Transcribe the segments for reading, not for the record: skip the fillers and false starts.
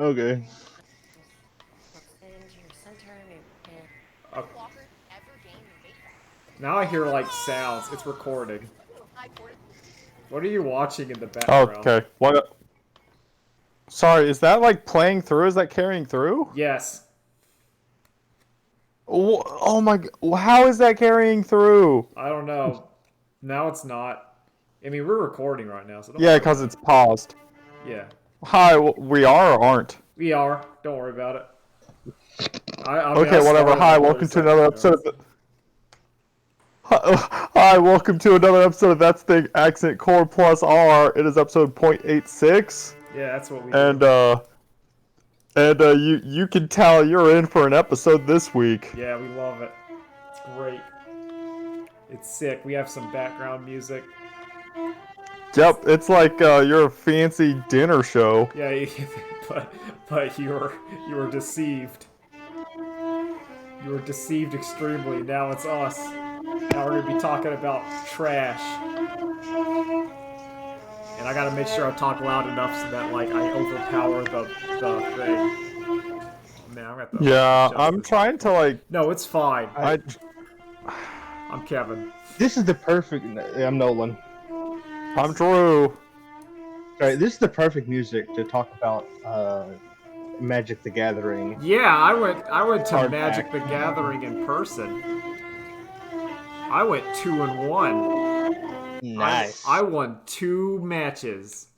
Okay. Uh, now I hear like sounds. It's recording. What are you watching in the background? Okay. What? Sorry, is that like playing through? Is that carrying through? Yes. Oh my! How is that carrying through? I don't know. Now it's not. I mean, we're recording right now, so don't Yeah, worry because about it. it's paused. Yeah. Hi, we are or aren't? We are. Don't worry about it. I mean, Okay, I whatever. started Hi, like 30 welcome to seconds another ago. episode of. Hi, welcome to another episode of That's the Accent Core Plus R. It is episode .86, Yeah, that's what we and do. you can tell you're in for an episode this week. Yeah, we love it. It's great. It's sick. We have some background music. Yep, it's like your fancy dinner show. Yeah, but you were deceived. You were deceived extremely. Now it's us. Now we're gonna be talking about trash. And I gotta make sure I talk loud enough so that like I overpower the thing. Man, I'm gonna have to Yeah, adjust I'm this trying to like. No, it's fine. I I'm Kevin. This is the perfect. I'm Nolan. I'm Drew. Alright, this is the perfect music to talk about Magic the Gathering. Yeah, I went to Hard Magic back. the Gathering in person. I went 2-1. Nice. I won 2 matches.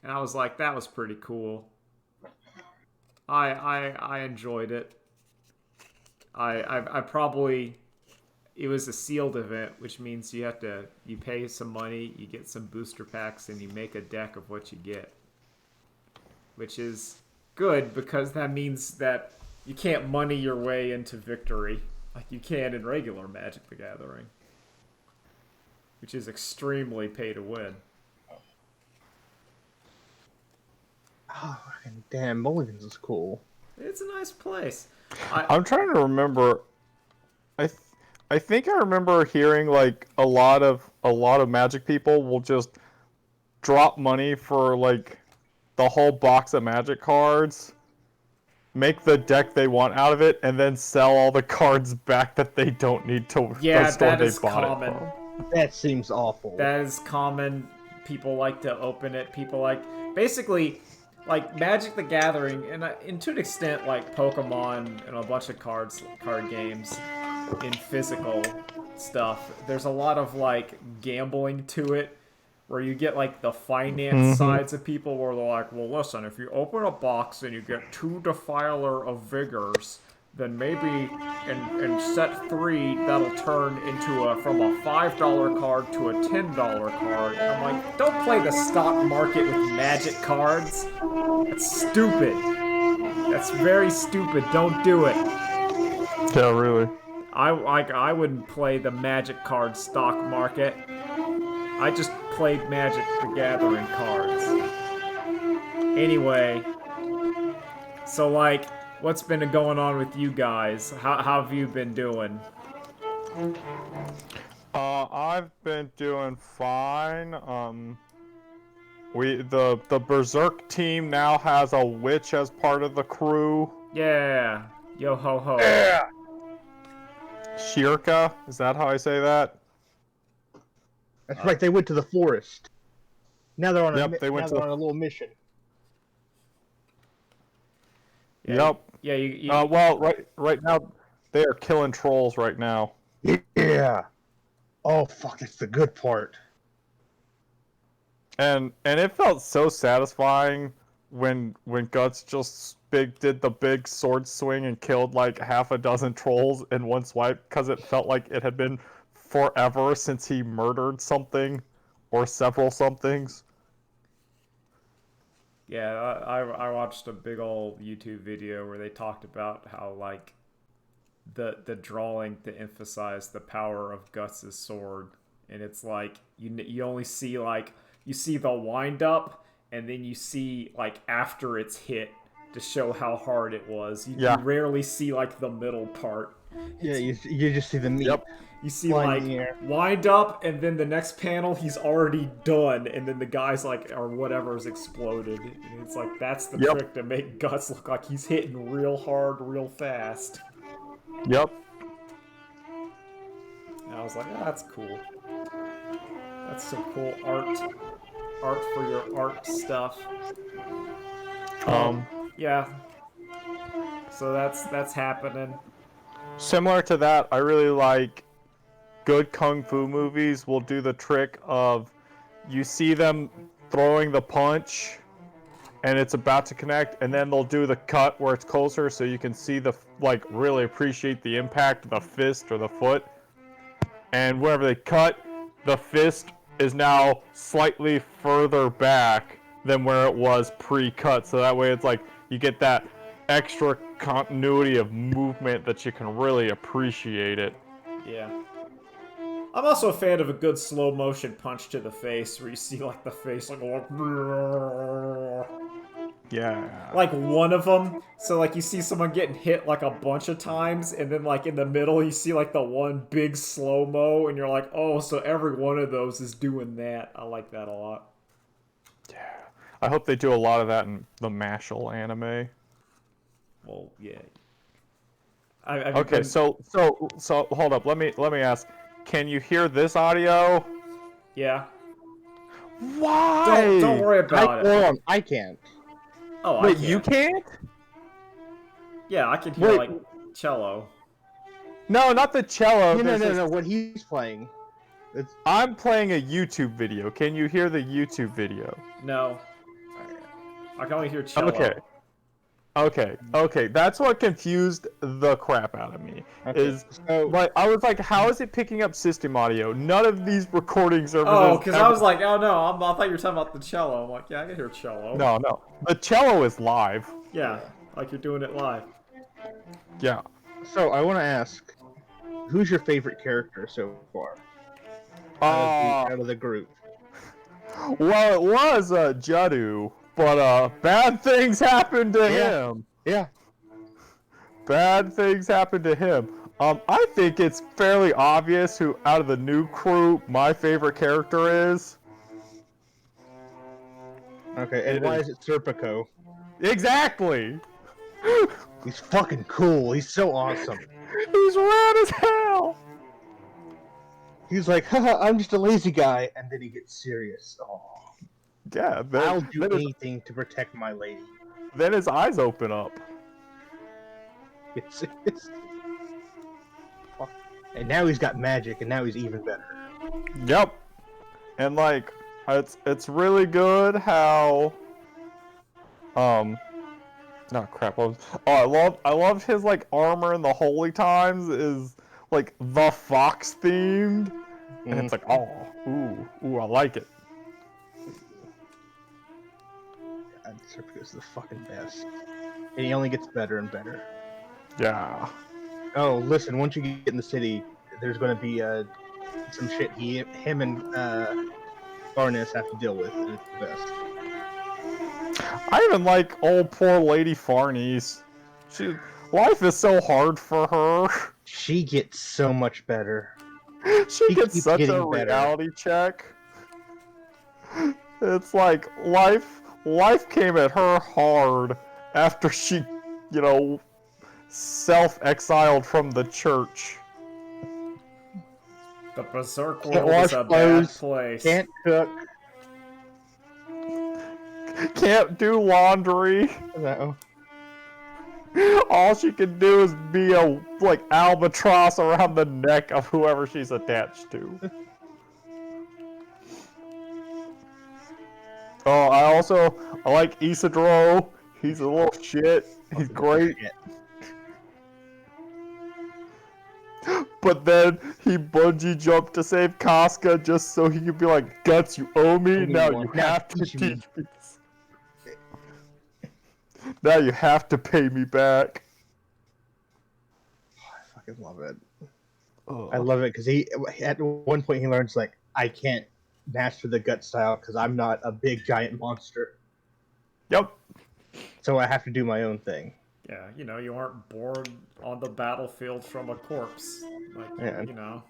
And I was like, that was pretty cool. I enjoyed it. I probably it was a sealed event, which means you pay some money, you get some booster packs, and you make a deck of what you get. Which is good because that means that you can't money your way into victory like you can in regular Magic the Gathering. Which is extremely pay to win. Oh, damn, Mulligan's is cool. It's a nice place. I'm trying to remember. I th- I think I remember hearing like a lot of Magic people will just drop money for like the whole box of Magic cards, make the deck they want out of it, and then sell all the cards back that they don't need to Yeah, the store that they is bought common. it from. That seems awful. That is common. People like to open it. People like basically like Magic the Gathering, and to an extent like Pokemon and a bunch of card games in physical stuff. There's a lot of like gambling to it, where you get like the finance sides of people where they're like, well, listen, if you open a box and you get 2 Defiler of Vigors, then maybe in set 3 that'll turn into from a $5 card to a $10 card. And I'm like, don't play the stock market with Magic cards. That's stupid. That's very stupid. Don't do it. Yeah, really. I wouldn't play the Magic card stock market. I just played Magic the Gathering cards. Anyway, so like, what's been going on with you guys? How have you been doing? I've been doing fine. The Berserk team now has a witch as part of the crew. Yeah, yo ho ho. Yeah. Shirka, is that how I say that? That's right. They went to the forest. Now they're on Yep, they went now to they're the- on a little mission. Yeah, Yep. Yeah, you Well, right now they are killing trolls right now. Yeah. Oh fuck! That's the good part. And it felt so satisfying when Guts just did the big sword swing and killed like half a dozen trolls in one swipe, because it felt like it had been forever since he murdered something or several somethings. Yeah, I watched a big old YouTube video where they talked about how like the drawing to emphasize the power of Guts' sword, and it's like you only see like you see the wind up, and then you see like after it's hit to show how hard it was. You Yeah. rarely see like the middle part. Yeah, you just see the meat. Yep. You see, Flying like, in the air. wind up, and then the next panel, he's already done, and then the guy's like, or whatever's exploded. And it's like, that's the Yep. trick to make Guts look like he's hitting real hard, real fast. Yep. And I was like, oh, that's cool. That's some cool art. Art for your art stuff. Yeah. So that's happening. Similar to that, I really like good kung fu movies will do the trick of you see them throwing the punch and it's about to connect, and then they'll do the cut where it's closer so you can see the, like, really appreciate the impact of the fist or the foot. And wherever they cut, the fist is now slightly further back than where it was pre-cut, so that way it's like you get that extra continuity of movement that you can really appreciate it. Yeah. I'm also a fan of a good slow motion punch to the face where you see like the face like Yeah. like one of them. So like you see someone getting hit like a bunch of times, and then like in the middle you see like the one big slow mo, and you're like, oh, so every one of those is doing that. I like that a lot. Yeah. I hope they do a lot of that in the Mashal anime. Well, yeah. Okay, so hold up. Let me ask. Can you hear this audio? Yeah. Why? Don't worry about it. I can't. Oh, Wait, I can. you can't? Yeah, I can hear Wait. like cello. No, not the cello. No. What he's playing. It's I'm playing a YouTube video. Can you hear the YouTube video? No. I can only hear cello. Okay. That's what confused the crap out of me. okay. Is So like I was like, how is it picking up system audio? None of these recording services. Oh, because I ever- was like, oh no, I thought you were talking about the cello. I'm like, yeah, I can hear cello. No. The cello is live. Yeah, like you're doing it live. Yeah. I want to ask, who's your favorite character so far out of the group? Well, it was Jadu, but bad things happened to Yeah. him. Yeah. Bad things happened to him. I think it's fairly obvious who out of the new crew my favorite character is. Okay, and why is it Serpico? Exactly. He's fucking cool. He's so awesome. He's rad as hell. He's like, haha, I'm just a lazy guy, and then he gets serious. Oh, Yeah. I'll do then, his, anything to protect my lady. then his eyes open up. It's... And now he's got magic, and now he's even better. Yep. And like, it's really good how. No crap. I love his like armor in the Holy Times is like the fox themed, and it's like, oh, ooh, I like it. God, Serpico's the fucking best. And he only gets better and better. Yeah. Oh, listen, once you get in the city, there's going to be some shit him and Barnes have to deal with. And it's the best. I even like old poor Lady Farnese. Life is so hard for her. She gets so much better. She gets keeps such a getting better. reality check. It's like life came at her hard after she, self-exiled from the church. The Berserk Can't world is wash a bad clothes, place. Can't cook. Can't do laundry. No. All she can do is be a albatross around the neck of whoever she's attached to. Oh, I like Isidro. He's a little shit. He's great. But then he bungee jumped to save Casca just so he could be like, Guts, you owe me. Now you have to teach me. Now you have to pay me back. I fucking love it. I love it because he at one point he learns like I can't master the gut style because I'm not a big giant monster, Yep. so I have to do my own thing. Yeah, you aren't born on the battlefield from a corpse. Like, Yeah.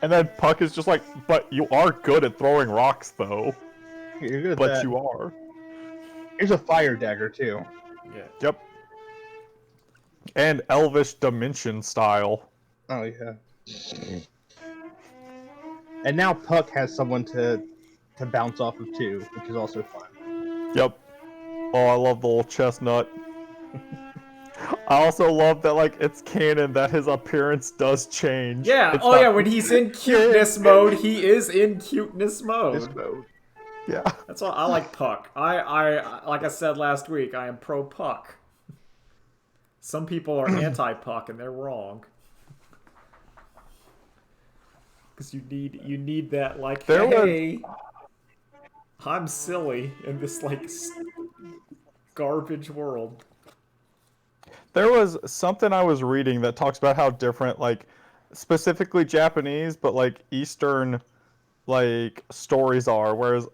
And then Puck is just like, but you are good at throwing rocks, though. You're good at But that. you are. Here's a fire dagger too. Yeah. Yep. And Elvish Dimension style. Oh yeah. And now Puck has someone to bounce off of too, which is also fun. Yep. Oh, I love the little chestnut. I also love that, like, it's canon that his appearance does change. Yeah. It's Oh not- yeah. When he's in cuteness mode, he is in cuteness mode. This mode. Yeah. That's why I like Puck. I like I said last week, I am pro Puck. Some people are anti Puck, and they're wrong. Because you need that, like, There was- hey, I'm silly in this like garbage world. There was something I was reading that talks about how different, like, specifically Japanese, but like Eastern, like, stories are. Whereas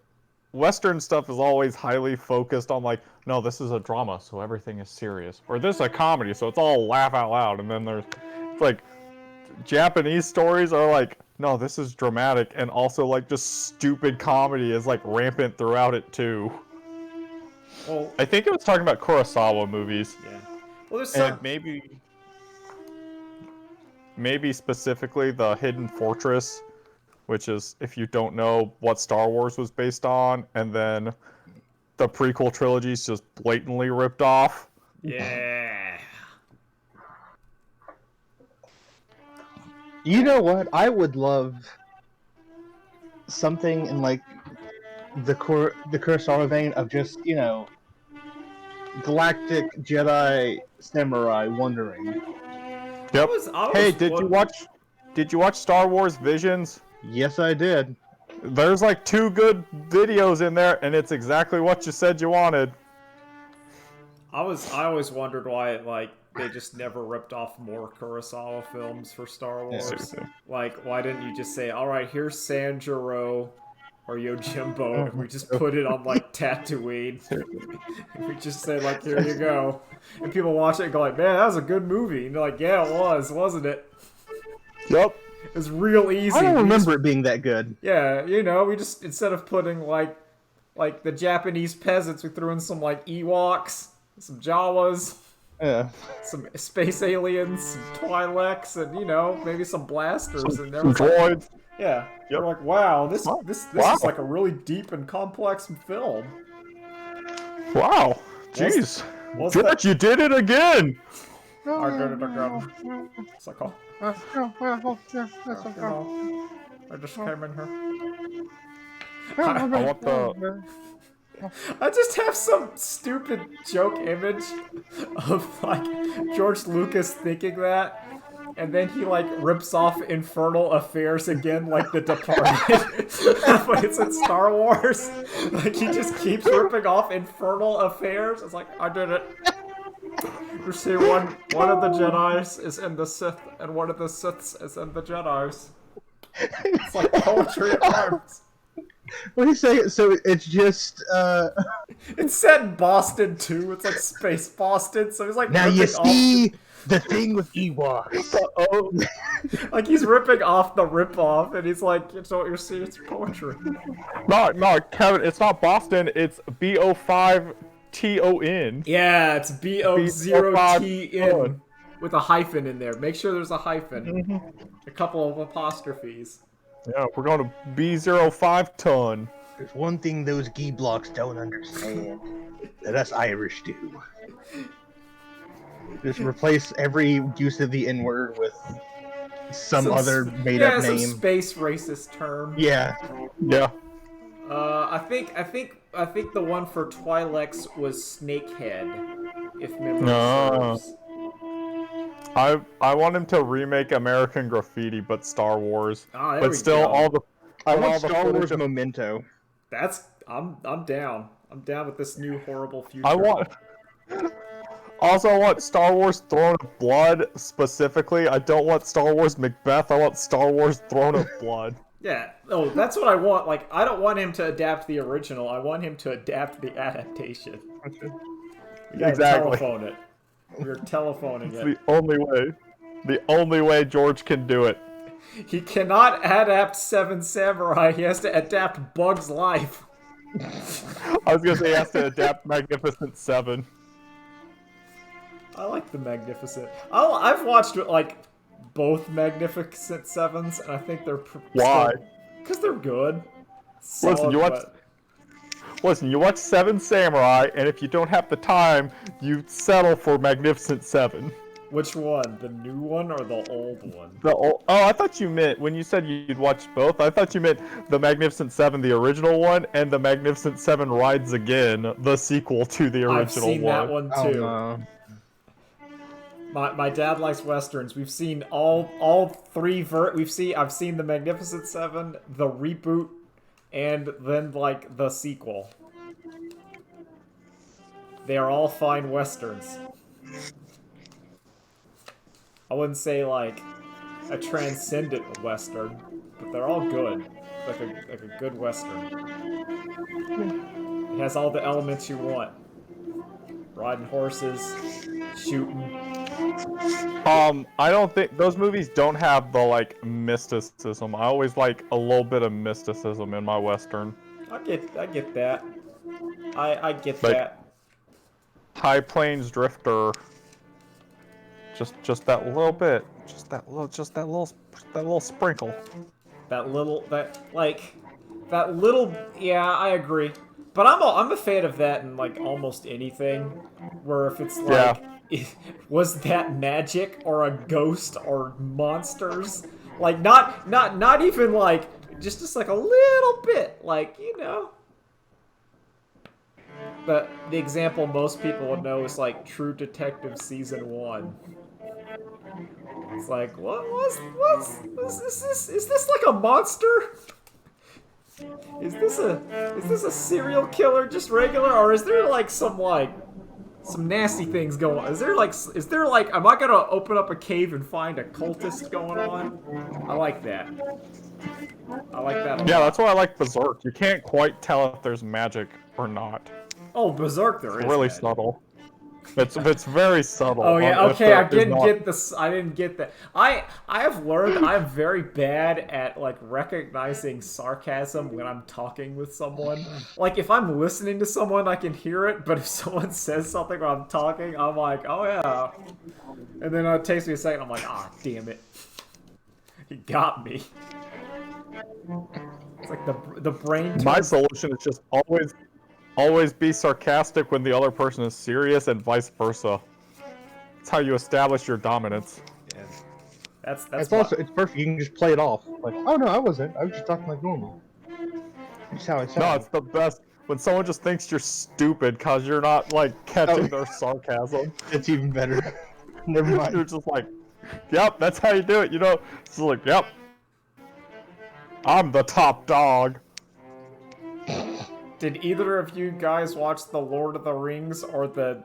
Western stuff is always highly focused on, like, no, this is a drama, so everything is serious. Or this is a comedy, so it's all laugh out loud. And then there's, it's like, Japanese stories are like, no, this is dramatic, and also, like, just stupid comedy is, like, rampant throughout it, too. Well, I think it was talking about Kurosawa movies. yeah. Well, there's some. And maybe specifically the Hidden Fortress, which is, if you don't know, what Star Wars was based on, and then the prequel trilogy's just blatantly ripped off. Yeah. You know what? I would love something in like the Kurosawa vein of just, galactic Jedi samurai wandering. Yep. I Hey, was did you watch Star Wars Visions? Yes, I did. There's like 2 good videos in there, and it's exactly what you said you wanted. I always wondered why they just never ripped off more Kurosawa films for Star Wars. Seriously. Like, why didn't you just say, all right, here's Sanjuro or Yojimbo, and we just put it on, like, Tatooine. We just say, like, here you go. And people watch it and go, like, man, that was a good movie. And they're like, yeah, it was, wasn't it? Yep. It was real easy. I don't We remember it being that good. Yeah, we just, instead of putting, like the Japanese peasants, we threw in some, like, Ewoks, some Jawas, Yeah. some space aliens, some Twi'leks, and, maybe some blasters. And there Some was, like, droids. yeah. Yep. We're like, wow, this Wow. is Wow. like a really deep and complex film. Wow. Jeez. What's George, you did it again! I just came in here. I want the... I just have some stupid joke image of, like, George Lucas thinking that, and then he, like, rips off Infernal Affairs again, like The Departed. But it's in Star Wars. Like, he just keeps ripping off Infernal Affairs. It's like, I did it. You see, one of the Jedis is in the Sith, and one of the Siths is in the Jedis. It's like poetry at arms. What do you say? So it's just, It's set in Boston, too. It's like space Boston, so he's like now you ripping off see the thing with Ewoks. Oh, like he's ripping off the rip-off, and he's like, it's what you're seeing, it's poetry. no, Kevin, it's not Boston, it's BO5TON. Yeah, it's BO0TN with a hyphen in there. Make sure there's a hyphen. A couple of apostrophes. Yeah, we're going to B05 ton. There's one thing those blocks don't understand that us Irish do. Just replace every use of the N-word with some other made-up some name. space racist term. Yeah. Yeah. I think the one for Twi'leks was Snakehead, if memory No. serves. I want him to remake American Graffiti, but Star Wars. Ah, there But we still, go. all the I all want the Star footage Wars of- Memento. I'm down. I'm down with this new horrible future. I want. Also, I want Star Wars Throne of Blood specifically. I don't want Star Wars Macbeth. I want Star Wars Throne of Blood. Yeah. Oh, that's what I want. Like, I don't want him to adapt the original. I want him to adapt the adaptation. You gotta Exactly. telephone it. We're telephoning It's it. the only way. The only way George can do it. He cannot adapt Seven Samurai. He has to adapt Bug's Life. I was gonna say he has to adapt Magnificent Seven. I like the Magnificent. I've watched like both Magnificent Sevens, and I think they're Why? Because they're good. Listen, Solid, you watch. but- Listen, you watch Seven Samurai, and if you don't have the time, you settle for Magnificent Seven. Which one? The new one or the old one? Oh, I thought you meant when you said you'd watch both. I thought you meant the Magnificent Seven, the original one, and the Magnificent Seven Rides Again, the sequel to the original one. I've seen that one Oh, too. no. My dad likes westerns. We've seen all three I've seen the Magnificent Seven, the reboot, and then like the sequel. They are all fine westerns. I wouldn't say like a transcendent western, but they're all good. Like a good western. It has all the elements you want. Riding horses, shooting. I don't think those movies don't have the like mysticism. I always like a little bit of mysticism in my western. I get that. I get Like- that. High Plains Drifter. Just that little bit. Just that little sprinkle. That little yeah, I agree. But I'm a fan of that in like almost anything. Where if it's like was that magic or a ghost or monsters? Like not even like just like a little bit, like, you know. But the example most people would know is like True Detective Season 1. It's like, is this like a monster? Is this a serial killer, just regular, or is there like some nasty things going on? Is there like am I gonna open up a cave and find a cultist going on? I like that. I like that a Yeah, lot. that's why I like Berserk. You can't quite tell if there's magic or not. Oh, Berserk, there is Really that. subtle. It's very subtle. Oh yeah, If okay, there I is didn't not- get this. I didn't get that. I have learned I'm very bad at like recognizing sarcasm when I'm talking with someone. Like if I'm listening to someone, I can hear it, but if someone says something while I'm talking, I'm like, oh yeah, and then it takes me a second. I'm like, ah, damn it, he got me. It's like the brain. My solution is just always be sarcastic when the other person is serious, and vice versa. That's how you establish your dominance. Yeah. That's It's perfect. You can just play it off. Like, oh no, I wasn't. I was just talking like normal. That's how I sound. No, it's the best when someone just thinks you're stupid because you're not like catching their sarcasm. It's even better. Never You're mind. just like, yep, that's how you do it. You know, it's like, yep, I'm the top dog. Did either of you guys watch the Lord of the Rings or the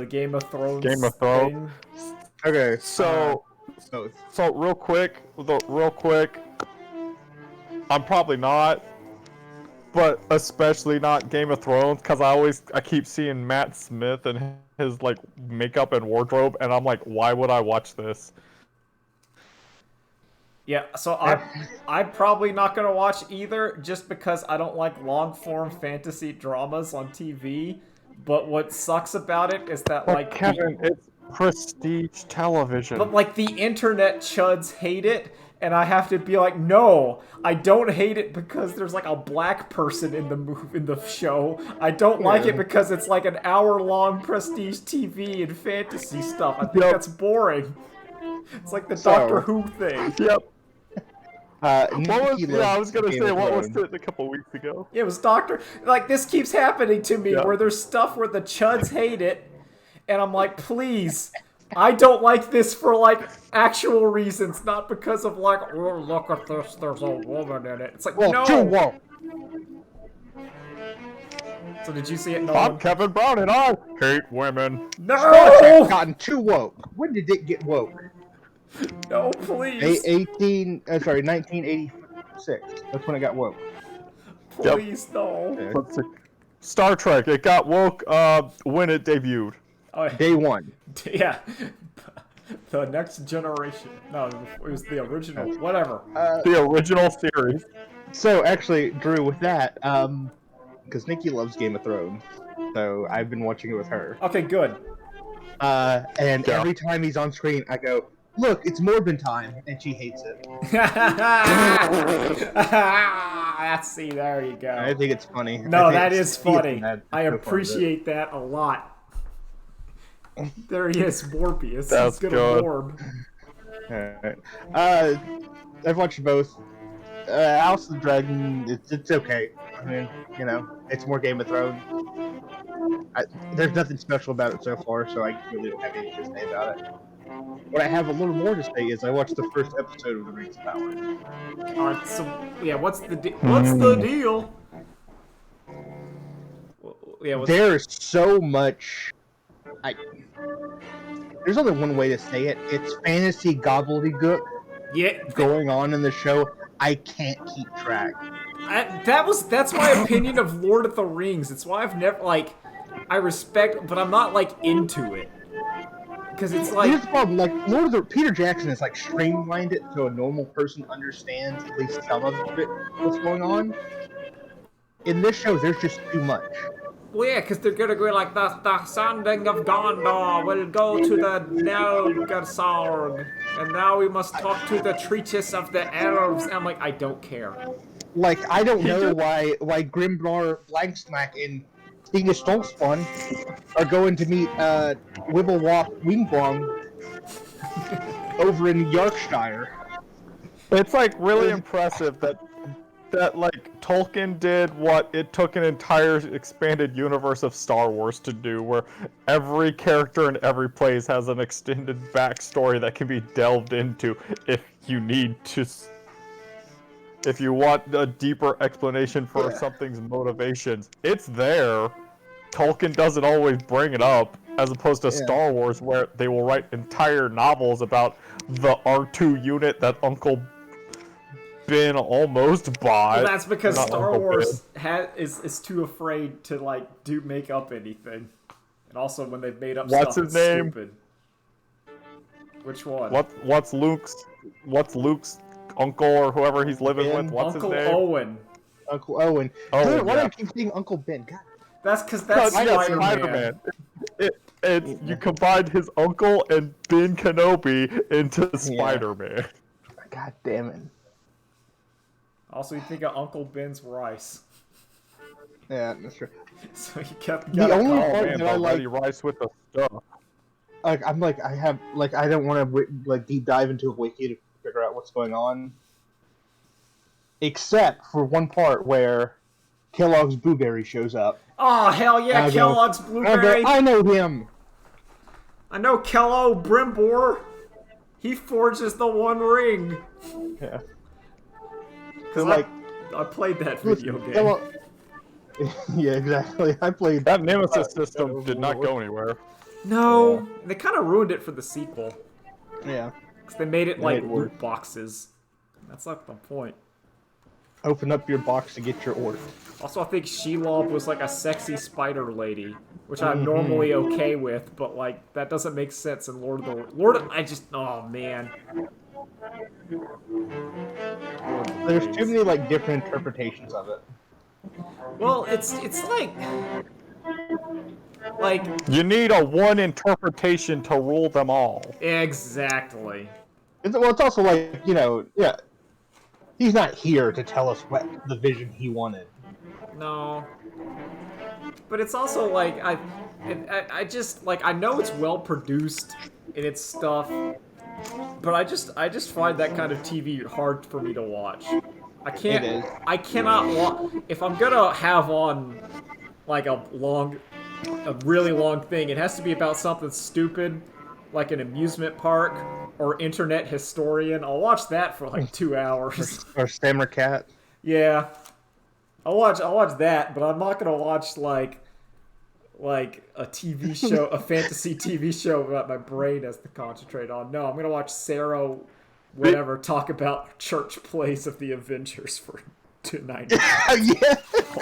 Game of Thrones? Game of Thrones. thing? Okay, So real quick, I'm probably not, but especially not Game of Thrones, because I keep seeing Matt Smith and his like makeup and wardrobe, and I'm like, why would I watch this? Yeah, so I'm probably not gonna watch either, just because I don't like long form fantasy dramas on TV. But what sucks about it is that But like Kevin, it's prestige television. but like the internet chuds hate it, and I have to be like, no, I don't hate it because there's like a black person in the show. I don't like it because it's like an hour-long prestige TV and fantasy stuff. I think Yep. that's boring. It's like the So- Doctor Who thing. Yep. I I was gonna say, what was it a couple weeks ago? It was Doctor. Like this keeps happening to me, Yeah. where there's stuff where the chuds hate it, and I'm like, please. I don't like this for like actual reasons, not because of like, oh look at this, there's a woman in it. It's like, Well, too no. woke. So did you see it? I'm Nolan? Kevin Brown, and I hate women. Star Trek No, gotten too woke. When did it get woke? no, please, 1986. That's when it got woke. please, no. Yeah. Let's see. Star Trek. It got woke when it debuted. Oh, Day one. yeah. The Next Generation. No, it was the original. Whatever. The original series. So actually, Drew, with that, because Nikki loves Game of Thrones, so I've been watching it with her. Okay, good. And Yeah. every time he's on screen, I go, "Look, it's Morbin time," and she hates it. See, there you go. I think it's funny. No, I think that it's- is funny. that's I so fun, appreciate that a lot. There he is, Morbius. That's He's gonna good. morb. but- I've watched both. House of the Dragon, it's okay. I mean, you know, it's more Game of Thrones. There's nothing special about it so far, so I really don't have anything to say about it. What I have a little more to say is I watched the first episode of The Rings of Power. Alright, so yeah, what's the deal? Yeah, There's so much. There's only one way to say it. It's fantasy gobbledygook yeah, going on in the show. I can't keep track. that's my opinion of Lord of the Rings. It's why I've never I respect, but I'm not into it because it's Here's the problem. Peter Jackson has streamlined it so a normal person understands at least some of it. What's going on? In this show, there's just too much. well, yeah, because they're gonna go the sounding of Gondor will go to the Nelgarsarg, and now we must talk to the treatise of the elves. And I'm like, I don't care. I don't know why Grimbar Blanksmack and Stinga Stolzfun are going to meet Wibblewop Wingblong over in Yorkshire. It's really impressive that Tolkien did what it took an entire expanded universe of Star Wars to do, where every character in every place has an extended backstory that can be delved into if you need to. If you want a deeper explanation for something's motivations, it's there. Tolkien doesn't always bring it up, as opposed to Star Wars, where they will write entire novels about the R2 unit that Uncle Ben almost bought. Well, that's because Not Star Uncle Wars is too afraid to make up anything, and also when they've made up What's stuff, his it's name? stupid. Which one? What's Luke's uncle or whoever he's living Ben? with? What's Uncle his name? Owen. Uncle Owen. Owen, Why do I yeah. keep saying Uncle Ben? God. That's because that's Spider-Man. You combined his uncle and Ben Kenobi into Spider-Man. God damn it. Also, you think of Uncle Ben's rice. Yeah, that's true. So you kept The only Oh part man, that I but like, Ready Rice with the stuff. I don't want to deep dive into a wiki to figure out what's going on, except for one part where Kellogg's Blueberry shows up. Oh hell yeah, I go- Kellogg's Blueberry. I know him. I know Kellogg Brimbor. He forges the One Ring. Yeah. 'Cause I played that video game. Kellogg- yeah, exactly. I played That Nemesis system did not go anywhere. No, they kind of ruined it for the sequel. Yeah. Because they made it Made it loot work. boxes. That's not the point. Open up your box to get your order. Also, I think Shelob was a sexy spider lady, which I'm normally okay with, but that doesn't make sense in Lord of the oh man. There's too many different interpretations of it. Well, it's You need a one interpretation to rule them all. exactly. It's also yeah. He's not here to tell us what the vision he wanted. No. But it's also I just I know it's well produced in its stuff, but I just find that kind of TV hard for me to watch. I can't. It is. I cannot watch if I'm gonna have on a really long thing. It has to be about something stupid, like an amusement park or internet historian. I'll watch that for 2 hours. Or Stammer Cat. Yeah, I'll watch that, but I'm not gonna watch like a TV show, a fantasy TV show that my brain has to concentrate on. No, I'm gonna watch Sarah, whatever, talk about church plays of the Avengers for to 90. Yeah.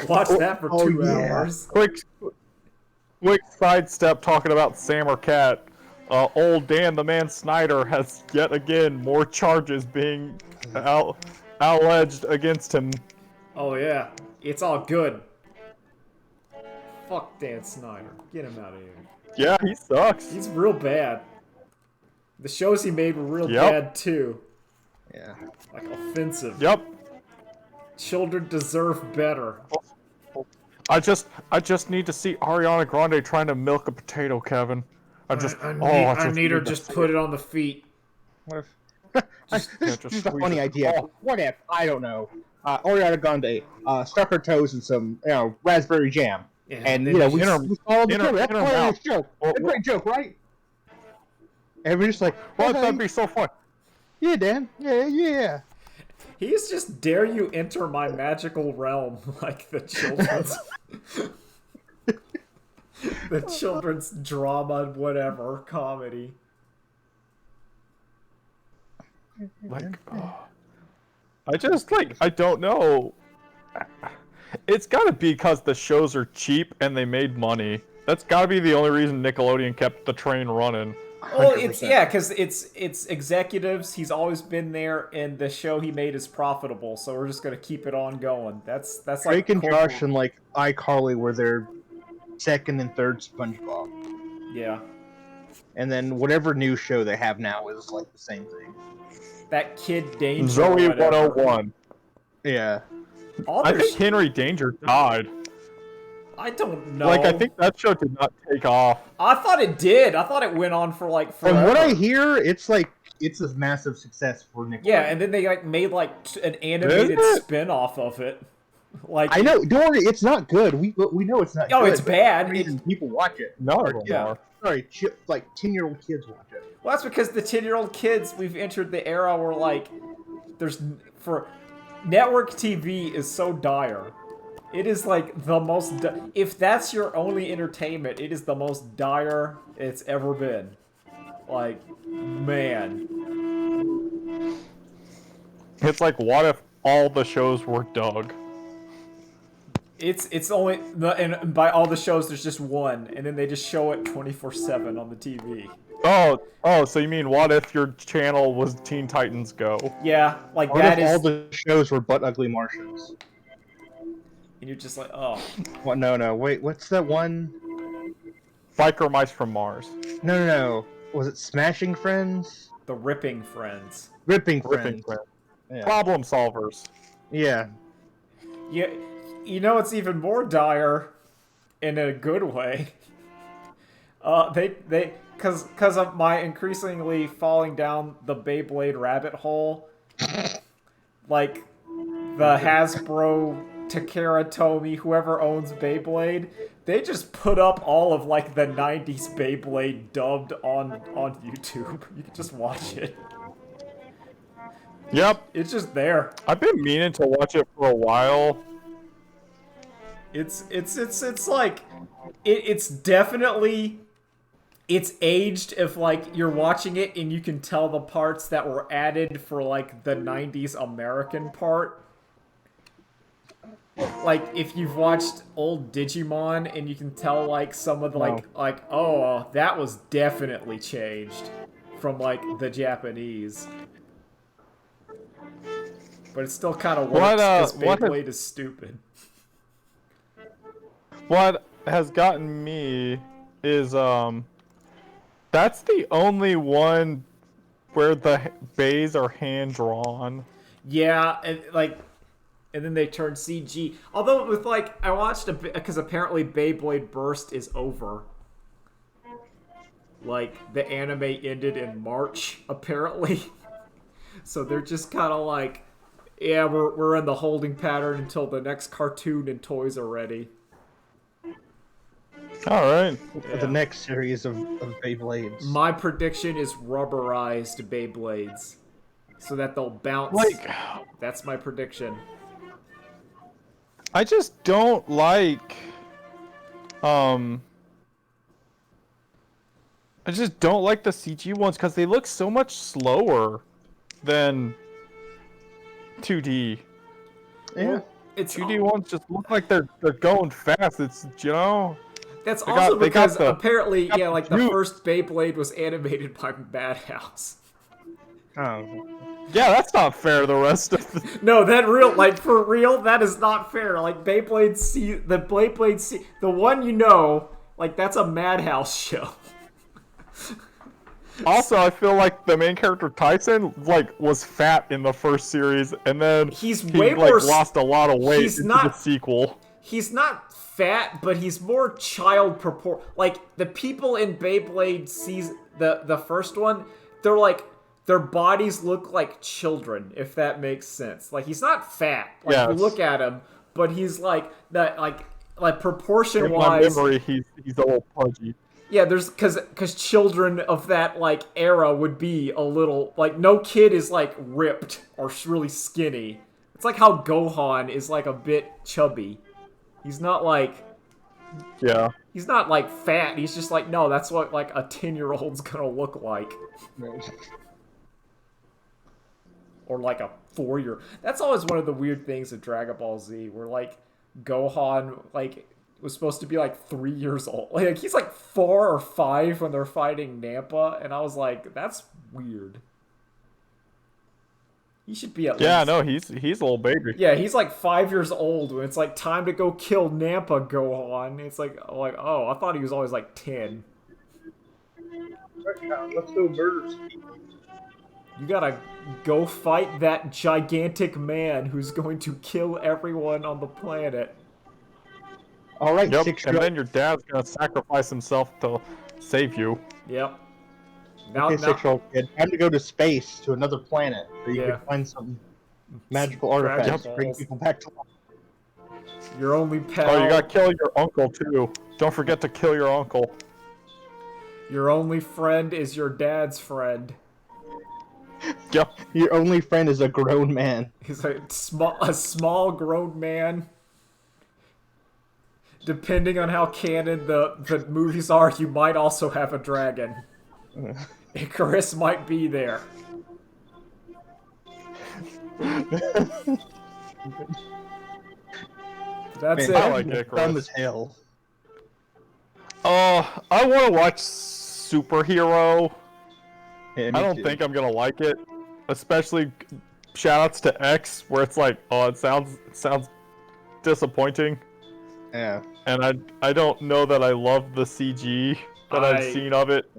Watch that for Oh, 2 yeah. hours. Quick sidestep talking about Sam or Cat. Old Dan the Man Snyder has yet again more charges being alleged against him. Oh yeah, it's all good. Fuck Dan Snyder. Get him out of here. Yeah, he sucks. He's real bad. The shows he made were real Yep. bad too. Yeah. Like offensive. Yep. Children deserve better. I just need to see Ariana Grande trying to milk a potato, Kevin. I need her just put it on the feet. What if? This just is a squeeze funny it. idea. Oh. What if, I don't know, Ariana Grande stuck her toes in some, raspberry jam. Yeah, And, then we followed the joke. That's a hilarious joke. Well, That's a great joke, right? And we're just like, What? okay. That'd be so fun. Yeah, Dan. Yeah. He's just dare you enter my magical realm like the children's the children's drama whatever comedy. Like, I don't know. It's gotta be because the shows are cheap and they made money. That's gotta be the only reason Nickelodeon kept the train running. Well, it's 100%. because it's executives. He's always been there, and the show he made is profitable. So we're just gonna keep it on going. That's like Drake and corporate- Josh and, iCarly were their second and third SpongeBob. Yeah, And then whatever new show they have now is, the same thing. that Kid Danger. Zoe whatever. 101. Yeah. All I their think Henry Danger died. I don't know. I think that show did not take off. I thought it did. I thought it went on for forever. From what I hear, it's a massive success for Nickelodeon. Yeah, and then they made an animated Is it? spin-off of it. I know. Don't worry, it's not good. We know it's not. Oh, good, it's but bad. the reason people watch it. None Or- of them yeah. are. Sorry, 10-year-old kids watch it. Well, that's because the 10-year-old kids, we've entered the era where for network TV is so dire. It is the most. If that's your only entertainment, it is the most dire it's ever been. Man. It's like, what if all the shows were Doug? It's only and by all the shows there's just one, and then they just show it 24/7 on the TV. Oh, so you mean what if your channel was Teen Titans Go? Yeah, What that if is. all the shows were Butt Ugly Martians? And you're just oh. What? No. Wait, what's that one? Biker Mice from Mars. No. Was it Smashing Friends? The Ripping Friends. Ripping Ripping Friends. Friends. Yeah. Problem Solvers. Yeah. Yeah, it's even more dire, in a good way. Because of my increasingly falling down the Beyblade rabbit hole, the Hasbro, Takara Tomy, whoever owns Beyblade, they just put up all of the 90s Beyblade dubbed on YouTube. You can just watch it. Yep. It's just there. I've been meaning to watch it for a while. It's definitely aged if you're watching it and you can tell the parts that were added for the 90s American part. If you've watched old Digimon and you can tell some of the oh, that was definitely changed from the Japanese. But it still kind of works because Beyblade is stupid. What has gotten me is that's the only one where the bays are hand drawn. Yeah, and then they turn CG. Although with I watched because apparently Beyblade Burst is over. The anime ended in March apparently, so they're just kind of yeah, we're in the holding pattern until the next cartoon and toys are ready. All right. Yeah. The next series of Beyblades. My prediction is rubberized Beyblades, so that they'll bounce. That's my prediction. I just don't like I just don't like the CG ones because they look so much slower than 2D. Yeah. it's 2D ones just look like they're going fast. It's that's They also got- they got because the- apparently, got yeah, the like the juice. first Beyblade was animated by Madhouse. Oh. yeah, that's not fair. The rest of the, No, that real, like for real, that is not fair. Like Beyblade C, the Beyblade C, the one you know, like that's a Madhouse show. also, I feel like the main character Tyson like was fat in the first series, and then He's he way like more lost a lot of weight he's into not- the sequel. He's not fat, but he's more child propor. Like the people in Beyblade season, the first one, they're like their bodies look like children, if that makes sense. Like he's not fat. Like you Yes. look at him, but he's like that, like proportion In my wise. memory, he's a little pudgy. Yeah, there's because children of that like era would be a little like no kid is like ripped or really skinny. It's like how Gohan is like a bit chubby. He's not like Yeah. he's not like fat. He's just like no, that's what like a 10-year-old's gonna look like, or like a 4-year. That's always one of the weird things of Dragon Ball Z, where like Gohan like was supposed to be like 3 years old. Like he's like 4 or 5 when they're fighting Nampa, and I was like, that's weird. He should be at Yeah, least. no, he's a little baby. Yeah, he's like 5 years old when it's like time to go kill Nampa Gohan. It's like oh, I thought he was always like 10. Right now, let's go murder some people. You gotta go fight that gigantic man who's going to kill everyone on the planet. All right, Yep. 6 And then your dad's gonna sacrifice himself to save you. Yep. Now, Okay, now 6-year-old kid. Time to go to space to another planet where you Yeah. can find some magical Dragon artifacts to bring Balls. people back to life. your only pal. Oh, you gotta kill your uncle too. Don't forget to kill your uncle. Your only friend is your dad's friend. Yep. Your only friend is a grown man. He's a small grown man. Depending on how canon the movies are, you might also have a dragon. Icarus might be there. That's Man, I it. like that's Icarus. dumb as hell. I want to watch Superhero. Yeah, I me don't too. think I'm gonna like it. Especially shoutouts to X, where it's like, oh, it sounds disappointing, Yeah. and I don't know that I love the CG that I've seen of it.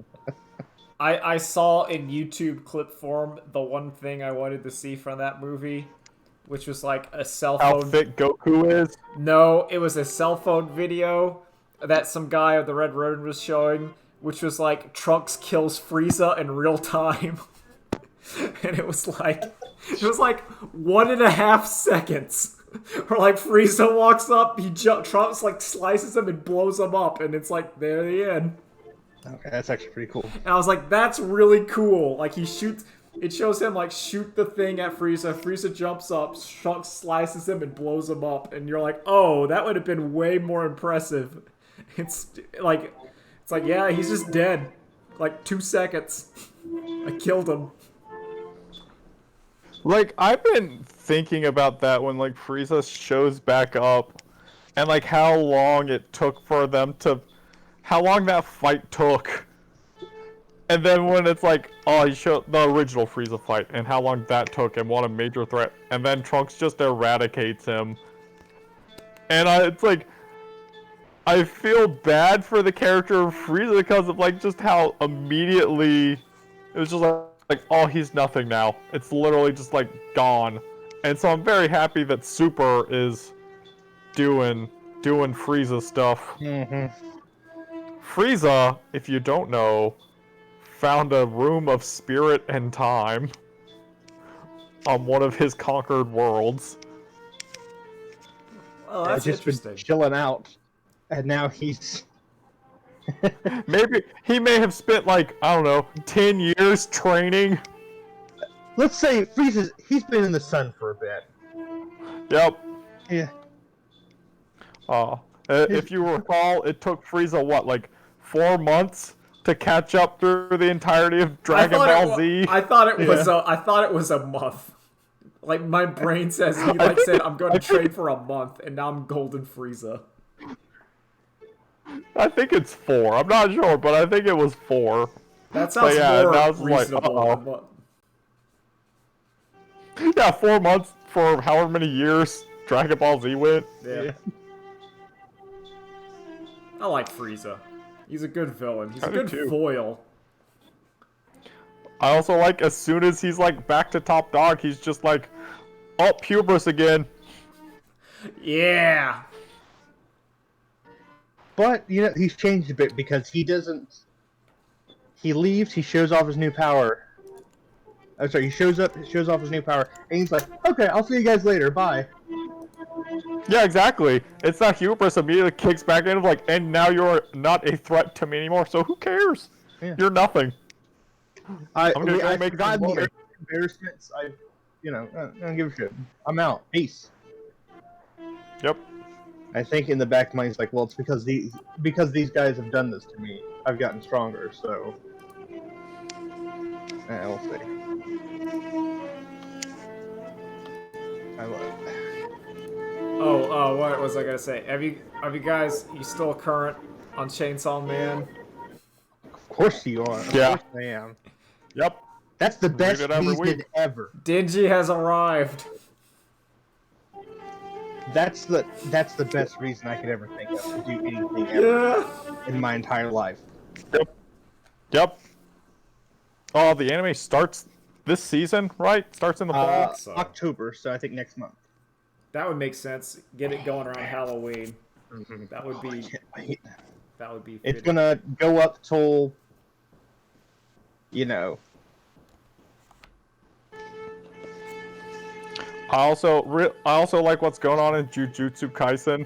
I saw in YouTube clip form the one thing I wanted to see from that movie, which was like a cell How phone. fit Goku is. No, it was a cell phone video that some guy of the Red Road was showing, which was like Trunks kills Frieza in real time. And it was like 1.5 seconds. Where like Frieza walks up, Trunks like slices him and blows him up, and it's like there the end. Okay, that's actually pretty cool. And I was like, that's really cool. Like he shoots, it shows him like shoot the thing at Frieza. Frieza jumps up, Trunks slices him and blows him up, and you're like, oh, that would have been way more impressive. It's like yeah, he's just dead. Like 2 seconds. I killed him. Like, I've been thinking about that when, like, Frieza shows back up, and, like, how long it took for them to... How long that fight took. And then when it's like, oh, he showed the original Frieza fight, and how long that took, and what a major threat. And then Trunks just eradicates him. And it's like... I feel bad for the character of Frieza because of, like, just how immediately... It was just like, oh, he's nothing now. It's literally just like gone. And so I'm very happy that Super is doing Frieza stuff. Mm-hmm. Frieza, if you don't know, found a room of spirit and time on one of his conquered worlds. Oh, that's just interesting. been chilling out, and now he's. Maybe he may have spent like, I don't know, 10 years training. Let's say he's been in the sun for a bit. Yep. Yeah. If you recall, it took Frieza what, like 4 months to catch up through the entirety of Dragon Ball Z. I thought it was a month. Like my brain says he like said I'm going to train for a month, and now I'm Golden Frieza. I think it's 4. I'm not sure, but I think it was 4. That sounds yeah, more that was like, reasonable. uh-oh. Yeah, 4 months for however many years Dragon Ball Z went. Yeah. I like Frieza. He's a good villain. He's a I do good too. foil. I also like as soon as he's like back to top dog, he's just like, oh, hubris again. Yeah. But you know, he's changed a bit because he doesn't. He leaves. He shows off his new power. I'm sorry. He shows up. Shows off his new power, and he's like, "Okay, I'll see you guys later. Bye." Yeah, exactly. It's not hubris immediately kicks back in like, and now you're not a threat to me anymore. So who cares? Yeah. You're nothing. I I'm gonna go I've make forgotten some the money. embarrassments. I don't give a shit. I'm out. Peace. Yep. I think in the back of my mind, it's like, well, it's because these guys have done this to me. I've gotten stronger, so we'll see. I love it. Oh, what was I gonna say? Have you guys? You still current on Chainsaw Man? Of course you are. Of Yeah. course I am. Yep. That's the best it every season week. ever. Dingy has arrived. That's the best reason I could ever think of to do anything ever Yeah. in my entire life. Yep. Yep. Oh, the anime starts this season, right? Starts in the fall. so. October, so I think next month. That would make sense. Get it going around Halloween. That would I be. can't wait. That would be. It's fitting. gonna go up till, I also like what's going on in Jujutsu Kaisen.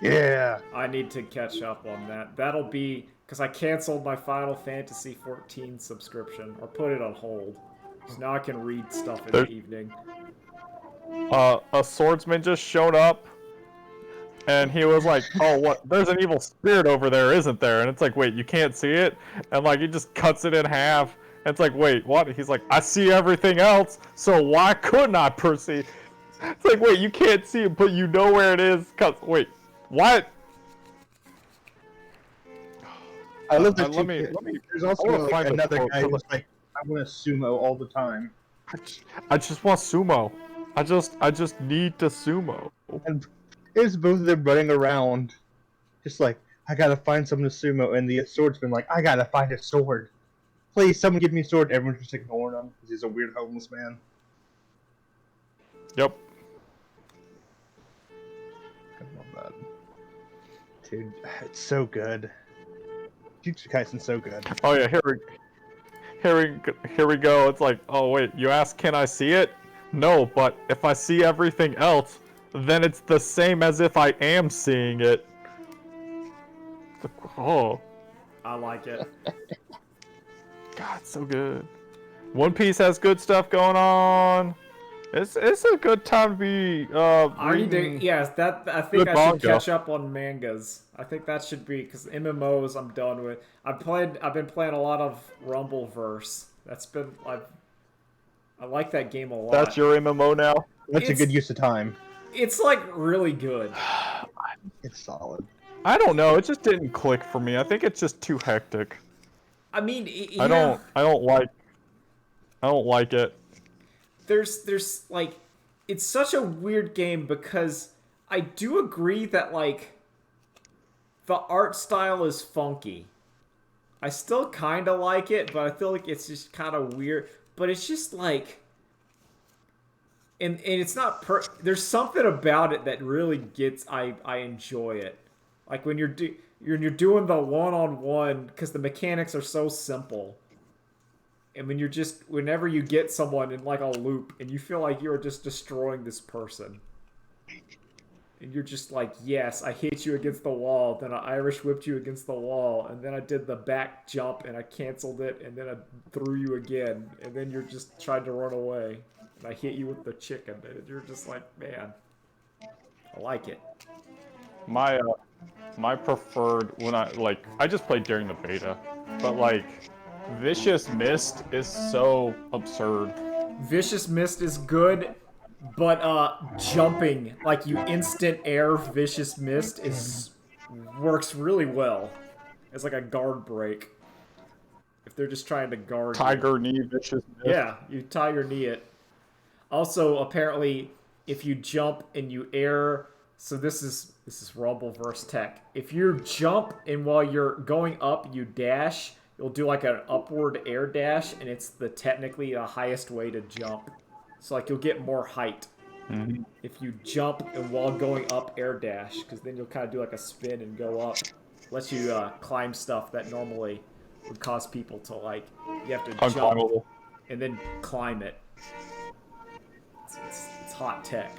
yeah. I need to catch up on that. That'll be because I canceled my Final Fantasy 14 subscription or put it on hold. So now I can read stuff in the evening. A swordsman just showed up, and he was like, "Oh, what? There's an evil spirit over there, isn't there?" And it's like, "Wait, you can't see it?" And like, he just cuts it in half. And it's like, "Wait, what?" He's like, "I see everything else, so why couldn't I perceive?" It's like, "Wait, you can't see it, but you know where it is." Cause wait, what? I love that. let me. There's also I wanna like, find the another quote. guy who's like, I want to sumo all the time. I just want sumo. I just need to sumo. And it's both of them running around, just like, I gotta find someone to sumo, and the swordsman like, I gotta find a sword. Please, someone give me a sword. Everyone's just ignoring him because he's a weird homeless man. Yep. I love that. Dude, it's so good. Jujutsu Kaisen's so good. Oh yeah, here we go. It's like, oh wait, you ask, can I see it? No, but if I see everything else, then it's the same as if I am seeing it. Oh, I like it. God, so good. One Piece has good stuff going on. It's a good time to be Are you reading. doing? Yes, that I think Good I should manga. catch up on mangas. I think that should be because MMOs I'm done with. I've been playing a lot of Rumbleverse. That's been I like that game a lot. That's your MMO now. That's a It's- good use of time. It's like really good. It's solid. I don't know. It just didn't click for me. I think it's just too hectic. I mean, I don't like it. There's like, it's such a weird game because I do agree that like the art style is funky. I still kind of like it, but I feel like it's just kind of weird. But it's just like, and it's not there's something about it that really gets I enjoy it. Like when you're doing the one-on-one because the mechanics are so simple. And when whenever you get someone in like a loop and you feel like you're just destroying this person. And you're just like, yes, I hit you against the wall, then I Irish whipped you against the wall, and then I did the back jump and I canceled it, and then I threw you again, and then you're just trying to run away. And I hit you with the chicken, and you're just like, man, I like it. My preferred when I just played during the beta, but like Vicious Mist is so absurd. Vicious Mist is good. But jumping, like you instant air vicious mist, works really well. It's like a guard break. If they're just trying to guard you. Tiger knee vicious mist. Yeah, you tiger knee it. Also, apparently, if you jump and you air, so this is Rumbleverse tech. If you jump and while you're going up, you dash, you'll do like an upward air dash, and it's technically the highest way to jump. So like you'll get more height if you jump and while going up air dash, because then you'll kind of do like a spin and go up. Lets you climb stuff that normally would cause people to like you have to jump Unclimbable. and then climb it. It's hot tech.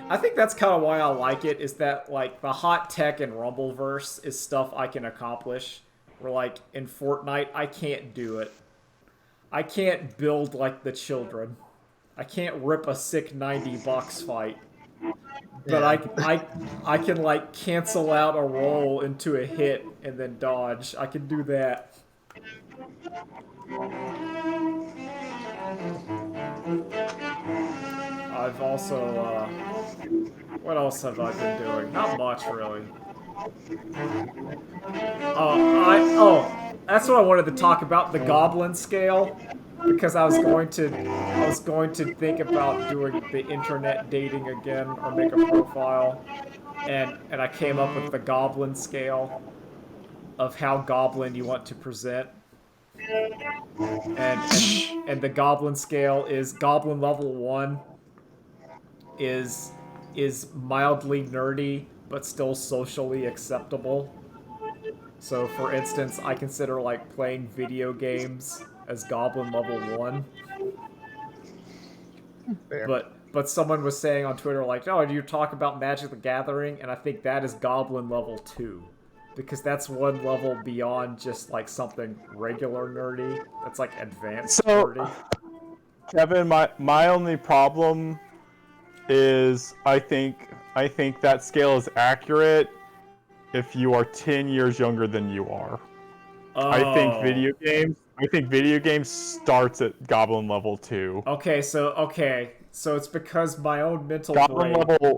I think that's kind of why I like it, is that like the hot tech in Rumbleverse is stuff I can accomplish. Where like in Fortnite, I can't do it. I can't build like the children. I can't rip a sick 90 box fight. But I can like cancel out a roll into a hit and then dodge. I can do that. I've also, what else have I been doing? Not much, really. That's what I wanted to talk about, the Goblin scale, because I was going to think about doing the internet dating again, or make a profile, and I came up with the Goblin scale of how Goblin you want to present. And the Goblin scale is Goblin level 1 is mildly nerdy but still socially acceptable. So for instance, I consider like playing video games as Goblin level 1. Fair. But someone was saying on Twitter like, "Oh, do you talk about Magic the Gathering?" And I think that is Goblin level 2. Because that's one level beyond just like something regular nerdy. That's like advanced nerdy. Kevin, my only problem is I think that scale is accurate if you are 10 years younger than you are. I think video games starts at Goblin level 2. Okay, so it's because my own mental Goblin brain.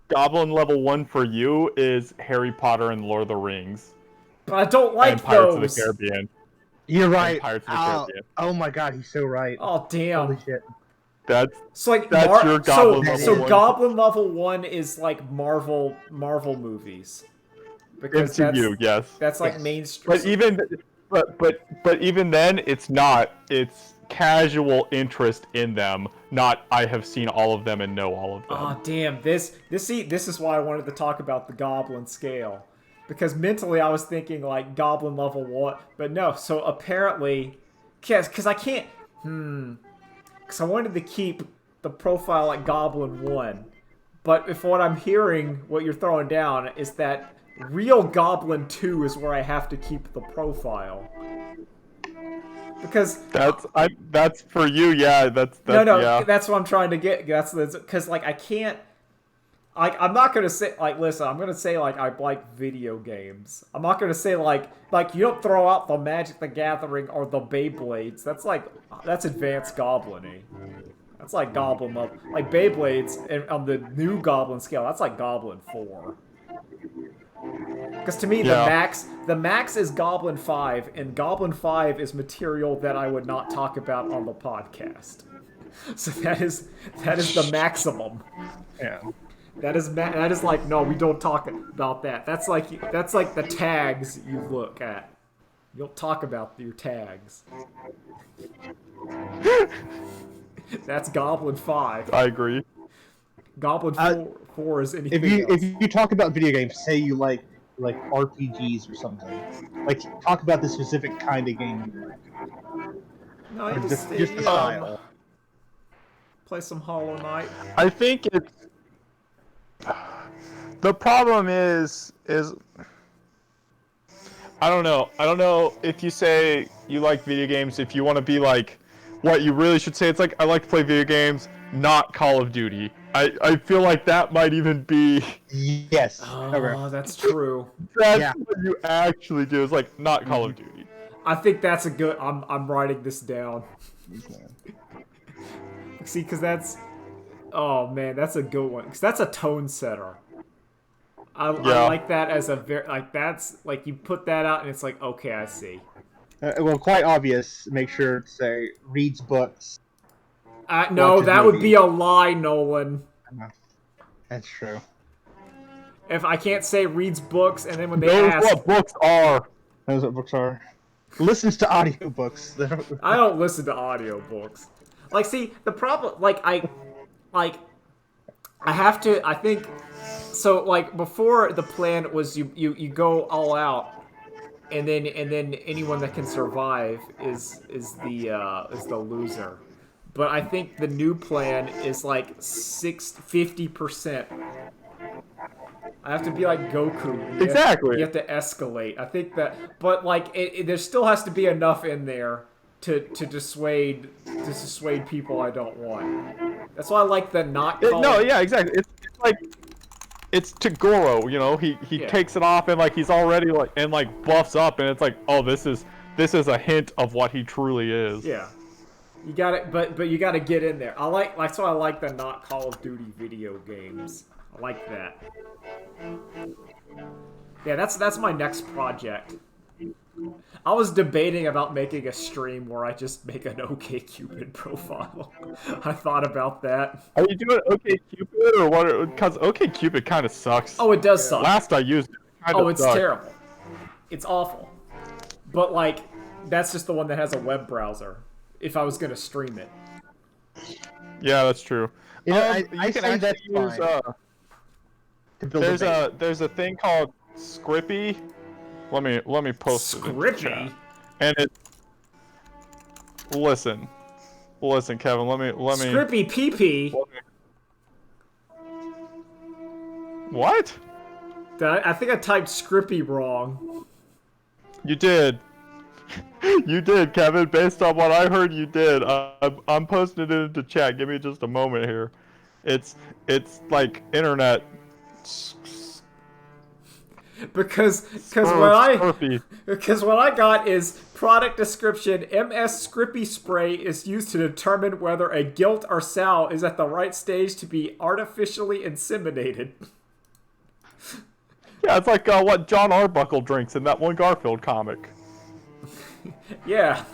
Goblin level 1 for you is Harry Potter and Lord of the Rings. But I don't like and Pirates those. of the Caribbean. You're right. And Pirates of the Caribbean. Oh my god, he's so right. Oh damn. Holy shit. That's So like your Goblin level so 1. Goblin level 1 is like Marvel movies. Because MCU, yes. That's like Yes. mainstream. But even then, it's not. It's casual interest in them. Not I have seen all of them and know all of them. Oh damn, this is why I wanted to talk about the Goblin scale. Because mentally I was thinking like Goblin level 1, but no, so apparently because I can't because I wanted to keep the profile at Goblin 1. But if what I'm hearing, what you're throwing down, is that real Goblin 2 is where I have to keep the profile. Because that's for you, yeah. That's yeah. that's what I'm trying to get. That's because like I can't. I'm not gonna say like listen. I'm gonna say like I like video games. I'm not gonna say like you don't throw out the Magic the Gathering or the Beyblades. That's advanced Goblin-y. That's like Goblin level. Like Beyblades and on the new Goblin scale. That's like Goblin 4. Because to me, the max is Goblin 5, and Goblin 5 is material that I would not talk about on the podcast. So that is the maximum. Yeah. That is like, no, we don't talk about that. That's like the tags you look at. You don't talk about your tags. That's Goblin 5. I agree. Goblin 4 is anything If else. you talk about video games, say you like RPGs or something, like talk about the specific kind of game you like, No, or you just the just style. play some Hollow Knight. I think it's the problem is I don't know if you say you like video games, if you want to be like what you really should say, it's like I like to play video games, not Call of Duty. I feel like that might even be Yes. Oh, Okay. that's true. that's what you actually do, is like not Call of Duty. I think that's a good. I'm writing this down. See, because Oh man, that's a good one. 'Cause that's a tone setter. I Yeah. like that as a very like that's like you put that out and it's like okay, I see. Well, quite obvious. Make sure to say reads books. No, Watches that would be movies. a lie, Nolan. That's true. If I can't say reads books, and then when they Knows ask, what books are. Those what books are. Listens to audiobooks. I don't listen to audiobooks. Like, see, the problem, like, I have to, I think, so, like, before the plan was you go all out, and then anyone that can survive is the loser. But I think the new plan is like 50%. I have to be like Goku. Exactly. You have to escalate. I think that, but like, there still has to be enough in there to dissuade people I don't want. That's why I like the not. No, yeah, exactly. It's like it's Toguro, you know. He Yeah. takes it off and like he's already like and like buffs up, and it's like, oh, this is a hint of what he truly is. Yeah. You got it, but you got to get in there. That's why I like the not Call of Duty video games. I like that. Yeah, that's my next project. I was debating about making a stream where I just make an OkCupid profile. I thought about that. Are you doing OkCupid or what? Because OkCupid kind of sucks. Oh, it does suck. Last I used it. Oh, it's terrible. It's awful. But like, that's just the one that has a web browser. If I was gonna stream it. Yeah, that's true. You know, You I can say that's actually use, fine. To build there's a thing called Scrippy. Let me post it in the chat. Scrippy. And it. Listen, Kevin. Let me. Scrippy PP. What? I think I typed Scrippy wrong. You did. You did, Kevin. Based on what I heard, you did. I'm posting it into chat. Give me just a moment here. It's like internet. Because what I got is product description: MS Scrippy spray is used to determine whether a gilt or sow is at the right stage to be artificially inseminated. Yeah, it's like what John Arbuckle drinks in that one Garfield comic. Yeah,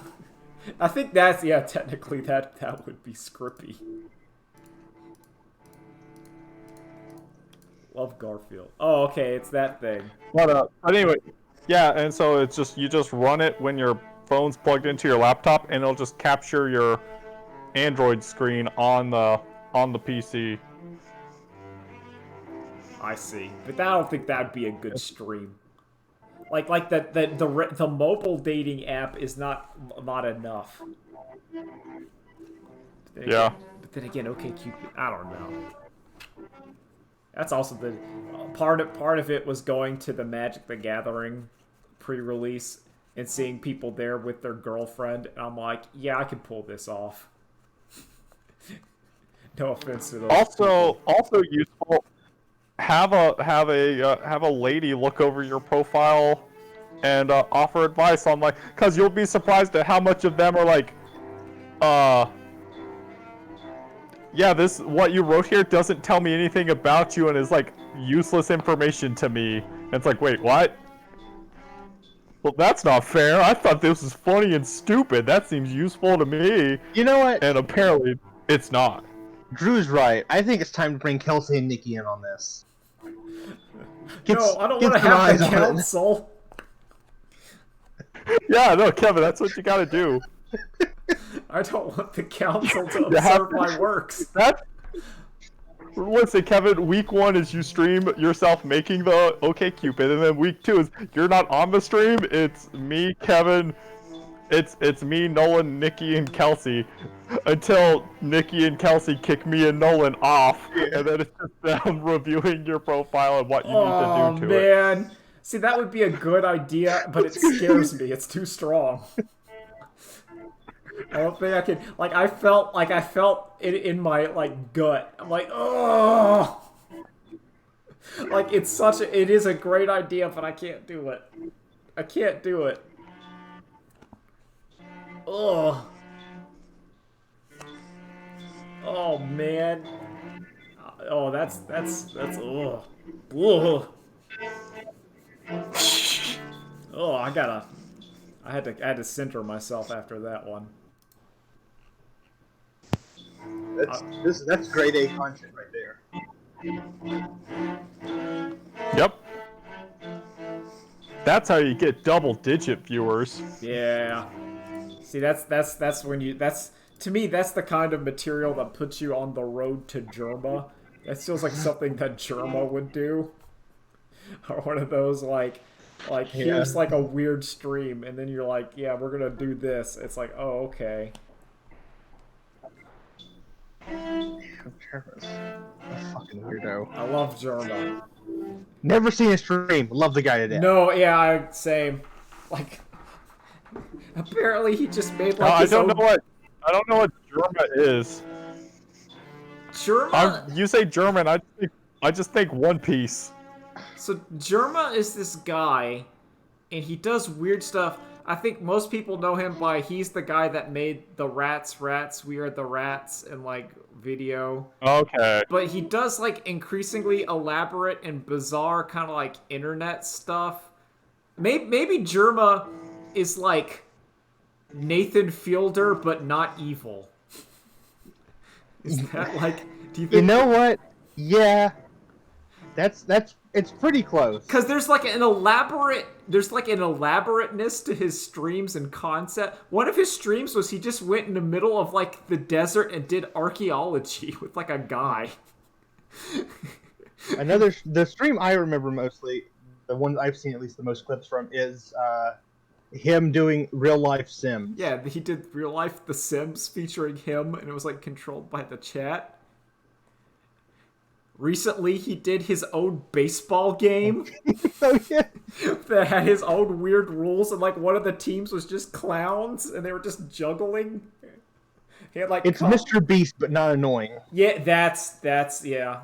I think that's technically that would be Scrippy. Love Garfield. Oh, okay, it's that thing. But anyway, yeah, and so it's just you just run it when your phone's plugged into your laptop, and it'll just capture your Android screen on the PC. I see, but I don't think that'd be a good stream. Like the mobile dating app is not enough. Yeah. But then again, OkCupid, I don't know. That's also the part of it was going to the Magic the Gathering pre-release and seeing people there with their girlfriend, and I'm like, yeah, I can pull this off. No offense to those. Also useful. Have a lady look over your profile and offer advice on like, cause you'll be surprised at how much of them are like, yeah, this what you wrote here doesn't tell me anything about you and is like useless information to me. And it's like, wait, what? Well, that's not fair. I thought this was funny and stupid. That seems useful to me. You know what? And apparently, it's not. Drew's right. I think it's time to bring Kelsey and Nikki in on this. No, I don't want to have the council. Yeah, no, Kevin, that's what you gotta do. I don't want the council to observe my works. Listen, Kevin, week 1 is you stream yourself making the OkCupid, and then week 2 is you're not on the stream. It's me, Kevin. It's me, Nolan, Nikki, and Kelsey. Until Nikki and Kelsey kick me and Nolan off, and then it's just them reviewing your profile and what you need to do to it. Oh man, see that would be a good idea, but it scares me. It's too strong. I don't think I can. Like I felt it in my like gut. I'm like, oh, like it is a great idea, but I can't do it. I can't do it. Oh. Oh man. Oh, that's ugh. Ugh. Oh, I had to center myself after that one. That's grade A content right there. Yep. That's how you get double-digit viewers. Yeah. See, that's when you to me that's the kind of material that puts you on the road to Germa. That feels like something that Germa would do. Or one of those like here's like a weird stream, and then you're like, yeah, we're gonna do this. It's like, oh, okay. Travis, a fucking weirdo. I love Germa. Never seen his stream. Love the guy to death. No, yeah, same. Like, apparently he just made like I his don't own... know what Germa is. Germa. You say German, I just think One Piece. So Germa is this guy, and he does weird stuff. I think most people know him by he's the guy that made the Rats, We Are the Rats, and like video. Okay. But he does like increasingly elaborate and bizarre kind of like internet stuff. Maybe Germa is like Nathan Fielder, but not evil. Is that like? Do you think? You know what? Yeah, that's it's pretty close. Because there's like an elaborateness to his streams and concept. One of his streams was he just went in the middle of like the desert and did archaeology with like a guy. The stream I remember mostly, the one I've seen at least the most clips from, is him doing real life Sims. Yeah, he did real life The Sims featuring him, and it was like controlled by the chat. Recently, he did his own baseball game Oh yeah. that had his own weird rules, and like one of the teams was just clowns, and they were just juggling. He had like It's Mr. Beast, but not annoying. Yeah, that's yeah.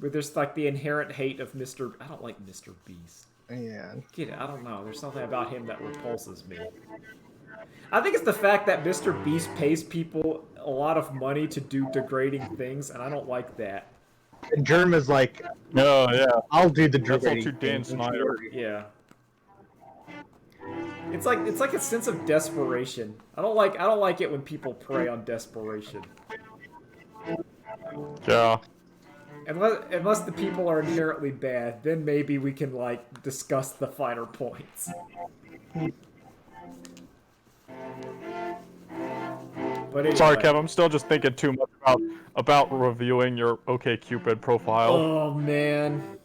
But there's like the inherent hate of Mr. I don't like Mr. Beast. Yeah. Get it? I don't know. There's something about him that repulses me. I think it's the fact that Mr. Beast pays people a lot of money to do degrading things, and I don't like that. And Germa's like, No, yeah. I'll do the That's all degrading to Dan thing. Snyder. Yeah. It's like a sense of desperation. I don't like it when people prey on desperation. Yeah. Unless the people are inherently bad, then maybe we can like discuss the finer points. But anyway. Sorry, Kev. I'm still just thinking too much about reviewing your OkCupid profile. Oh man,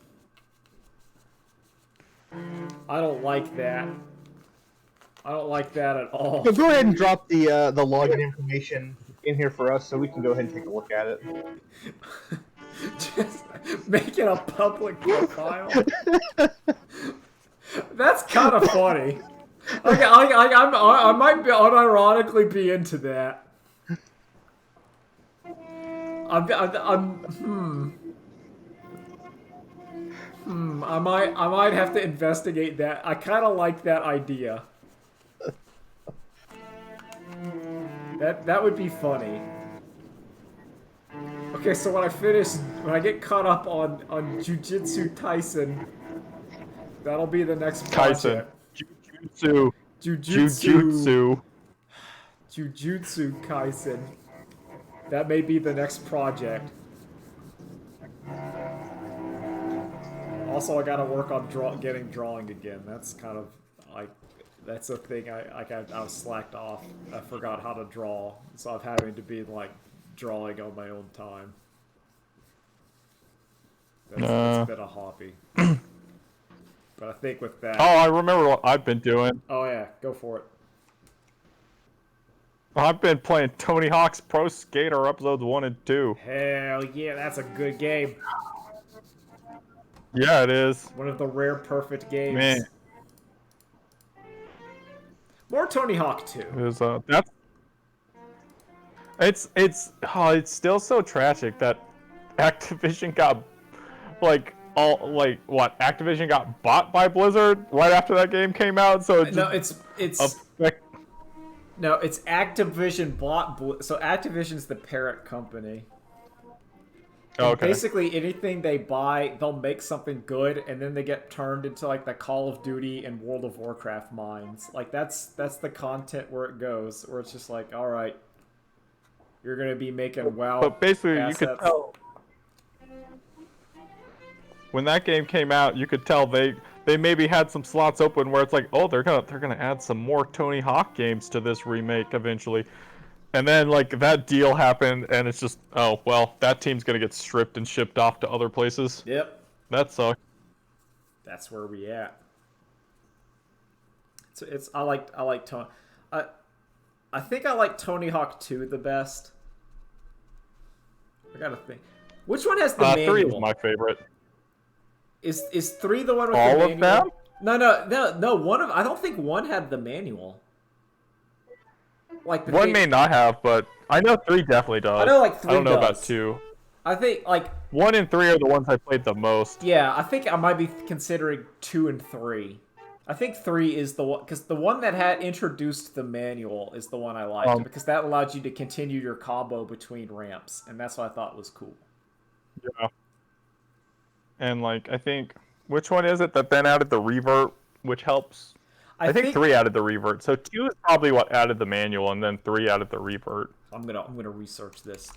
I don't like that. I don't like that at all. So go ahead and drop the login information in here for us, so we can go ahead and take a look at it. Just make it a public profile. That's kind of funny. I might be unironically be into that. I might have to investigate that. I kind of like that idea. That would be funny. Okay, so when I get caught up on Jujutsu Kaisen, that'll be the next Kaisen. project. Jujutsu Kaisen. That may be the next project. Also, I gotta work on getting drawing again. That's kind of like that's a thing I was slacked off. I forgot how to draw, so I'm having to be like drawing on my own time. That's been a hobby. But I think with that. Oh, I remember what I've been doing. Oh yeah, go for it. I've been playing Tony Hawk's Pro Skater episodes 1 and 2. Hell yeah, that's a good game. Yeah, it is. One of the rare perfect games. Man. More Tony Hawk 2. It's still so tragic that Activision got Activision got bought by Blizzard right after that game came out. So No, it's Activision bought so Activision's the parent company. And Okay. basically anything they buy, they'll make something good, and then they get turned into like the Call of Duty and World of Warcraft mines. Like that's the content where it goes, where it's just like, all right, you're gonna be making WoW But basically, assets. you could tell when that game came out, you could tell they maybe had some slots open where it's like, oh, they're gonna add some more Tony Hawk games to this remake eventually. And then like that deal happened, and it's just, oh well, that team's gonna get stripped and shipped off to other places. Yep, That sucks. that's where we at. It's I like Tony. I think I like Tony Hawk 2 the best. I gotta think. Which one has the manual? 3 is my favorite. Is 3 the one with All the of manual? them? No. I don't think 1 had the manual. Like the 1 may not have, but I know 3 definitely does. I know like 3 I don't know does. about 2. I think like 1 and 3 are the ones I played the most. yeah. I think I might be considering 2 and 3. I think 3 is the one because the one that had introduced the manual is the one I liked because that allowed you to continue your combo between ramps, and that's what I thought was cool. Yeah. And like I think which one is it that then added the revert, which helps? I think 3 added the revert. So 2 is probably what added the manual, and then 3 added the revert. I'm gonna research this.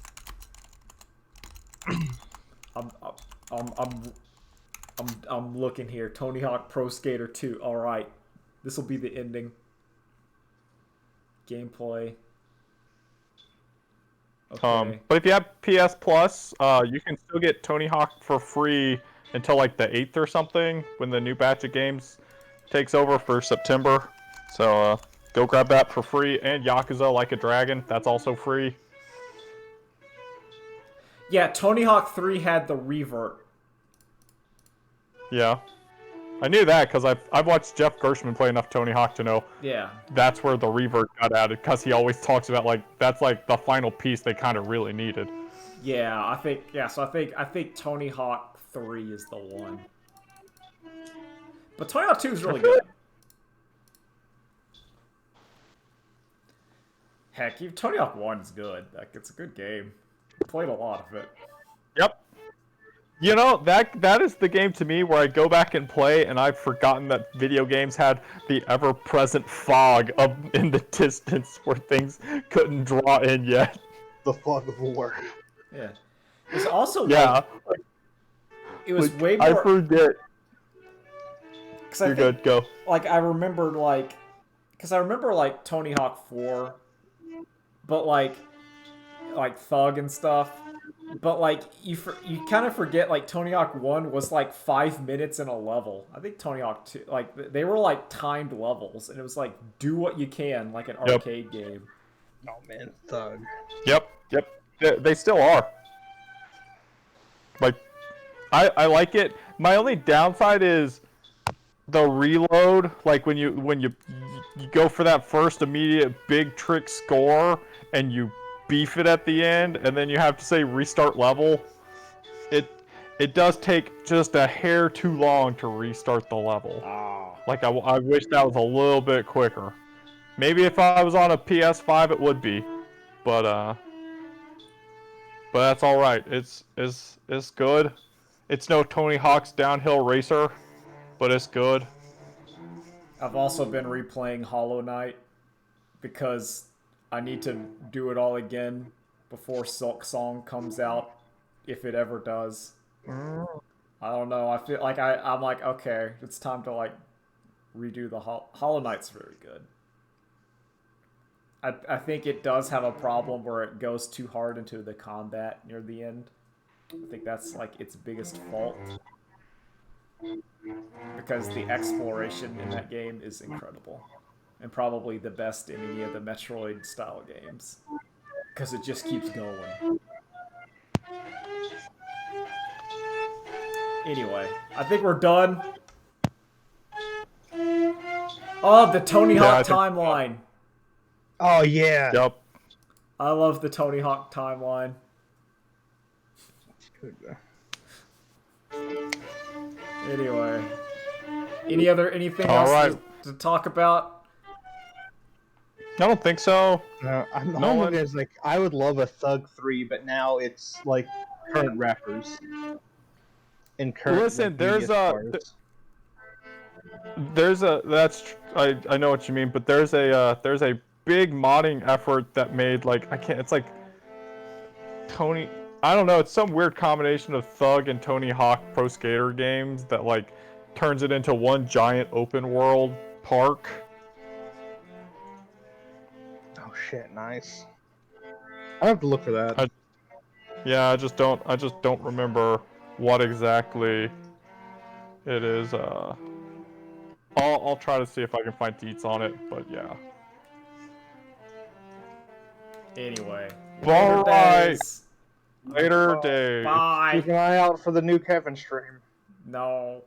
I'm looking here. Tony Hawk Pro Skater 2. All right, this will be the ending. Gameplay. Okay. But if you have PS Plus, you can still get Tony Hawk for free until like the 8th or something when the new batch of games takes over for September. So go grab that for free. And Yakuza Like a Dragon, that's also free. Yeah, Tony Hawk 3 had the revert. Yeah. I knew that because I've watched Jeff Gershman play enough Tony Hawk to know Yeah. that's where the revert got added because he always talks about like that's like the final piece they kind of really needed. Yeah, I think Tony Hawk 3 is the one. But Tony Hawk 2 is really good. Heck, even Tony Hawk 1 is good. Like, it's a good game. Played a lot of it. Yep. You know, that is the game to me where I go back and play and I've forgotten that video games had the ever-present fog up in the distance where things couldn't draw in yet. The fog of war. Yeah. It's also Yeah. like, it was Like, way more. I forget. 'Cause I You're think, good, go. like I remember like Tony Hawk 4, but like Thug and stuff. But like you kind of forget like Tony Hawk 1 was like 5 minutes in a level. I think Tony Hawk 2 like they were like timed levels, and it was like do what you can like an arcade game. Oh man, Thug. Yep. They still are. Like, I like it. My only downside is the reload. Like when you go for that first immediate big trick score and you beef it at the end, and then you have to say restart level. It does take just a hair too long to restart the level. Oh. Like I wish that was a little bit quicker. Maybe if I was on a PS5 it would be, but that's all right. It's good. It's no Tony Hawk's Downhill Racer, but it's good. I've also been replaying Hollow Knight because I need to do it all again before Silk Song comes out, if it ever does. I don't know. I feel like I'm like, okay, it's time to like redo the Hollow Knight's very good. I think it does have a problem where it goes too hard into the combat near the end. I think that's like its biggest fault. Because the exploration in that game is incredible. And probably the best in any of the Metroid style games. Because it just keeps going. Anyway, I think we're done. Oh, the Tony Hawk timeline. Oh yeah. Yep. I love the Tony Hawk timeline. Anyway, anything All else right. to talk about? I don't think so. No, I'm No one- is like I would love a Thug 3, but now it's like current rappers and current. Listen, like, media stars. I know what you mean, but there's a big modding effort that made like it's like Tony, I don't know, it's some weird combination of Thug and Tony Hawk Pro Skater games that like turns it into one giant open world park. Oh shit, nice. I have to look for that. Yeah, I just don't remember what exactly it is. I'll try to see if I can find deets on it, but yeah. Anyway. All later right. days. Later days. Bye. Keep an eye out for the new Kevin stream. No.